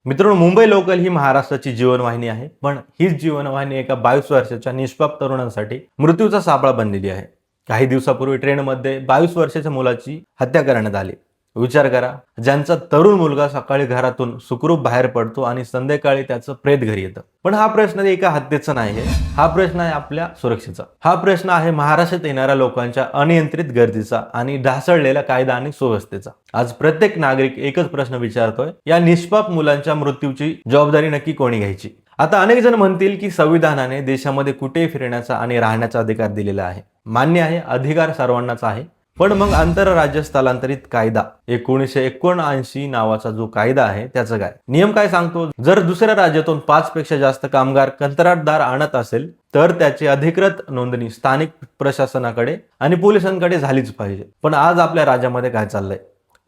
मित्रांनो, मुंबई लोकल ही महाराष्ट्राची जीवनवाहिनी आहे. पण हीच जीवनवाहिनी एका 22 वर्षाच्या निष्पाप तरुणांसाठी मृत्यूचा सापळा बनलेली आहे. काही दिवसापूर्वी ट्रेनमध्ये 22 वर्षाच्या मुलाची हत्या करण्यात आली. विचार करा, ज्यांचा तरुण मुलगा सकाळी घरातून सुखरूप बाहेर पडतो आणि संध्याकाळी त्याचं प्रेत घरी येतं. पण हा प्रश्न एका हत्येचा नाही आहे. हा प्रश्न आहे आपल्या सुरक्षेचा. हा प्रश्न आहे महाराष्ट्रात येणाऱ्या लोकांच्या अनियंत्रित गर्दीचा आणि ढासळलेल्या कायदा आणि सुव्यवस्थेचा. आज प्रत्येक नागरिक एकच प्रश्न विचारतोय, या निष्पाप मुलांच्या मृत्यूची जबाबदारी नक्की कोणी घ्यायची? आता अनेक जण म्हणतील की संविधानाने देशामध्ये कुठेही फिरण्याचा आणि राहण्याचा अधिकार दिलेला आहे. मान्य आहे, अधिकार सर्वांनाच आहे. पण मग आंतरराज्य स्थलांतरित कायदा 1979 नावाचा जो कायदा आहे त्याचं काय? नियम काय सांगतो? जर दुसऱ्या राज्यातून 5 पेक्षा जास्त कामगार कंत्राटदार आणत असेल तर त्याची अधिकृत नोंदणी स्थानिक प्रशासनाकडे आणि पोलिसांकडे झालीच पाहिजे. पण आज आपल्या राज्यामध्ये काय चाललंय?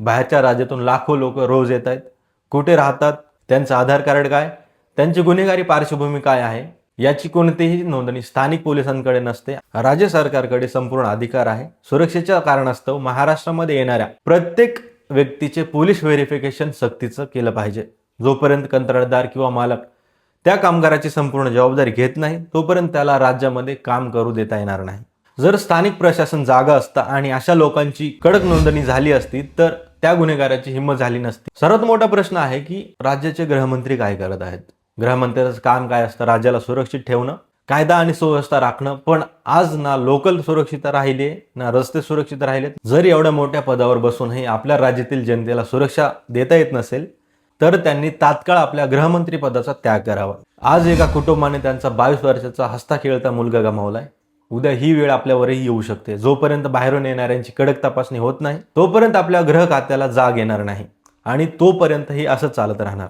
बाहेरच्या राज्यातून लाखो लोक रोज येत आहेत. कुठे राहतात? त्यांचं आधार कार्ड काय? त्यांची गुन्हेगारी पार्श्वभूमी काय आहे? याची कोणतीही नोंदणी स्थानिक पोलिसांकडे नसते. राज्य सरकारकडे संपूर्ण अधिकार आहे. सुरक्षेच्या कारणास्तव महाराष्ट्रामध्ये येणाऱ्या प्रत्येक व्यक्तीचे पोलीस व्हेरिफिकेशन सक्तीचं केलं पाहिजे. जोपर्यंत कंत्राटदार किंवा मालक त्या कामगाराची संपूर्ण जबाबदारी घेत नाही तोपर्यंत त्याला राज्यामध्ये काम करू देता येणार नाही. जर स्थानिक प्रशासन जागा असतं आणि अशा लोकांची कडक नोंदणी झाली असती तर त्या गुन्हेगाराची हिंमत झाली नसती. सर्वात मोठा प्रश्न आहे की राज्याचे गृहमंत्री काय करत आहेत? गृहमंत्र्याचं काम काय असतं? राज्याला सुरक्षित ठेवणं, कायदा आणि सुव्यवस्था राखणं. पण आज ना लोकल सुरक्षित राहिले ना रस्ते सुरक्षित राहिलेत. जर एवढ्या मोठ्या पदावर बसूनही आपल्या राज्यातील जनतेला सुरक्षा देता येत नसेल तर त्यांनी तात्काळ आपल्या गृहमंत्री पदाचा त्याग करावा. आज एका कुटुंबाने त्यांचा 22 वर्षाचा हसता खेळता मुलगा गमावलाय. उद्या ही वेळ आपल्यावरही येऊ शकते. जोपर्यंत बाहेरून येणाऱ्यांची कडक तपासणी होत नाही तोपर्यंत आपल्या गृह खात्याला जाग येणार नाही आणि तोपर्यंत हे असं चालत राहणार.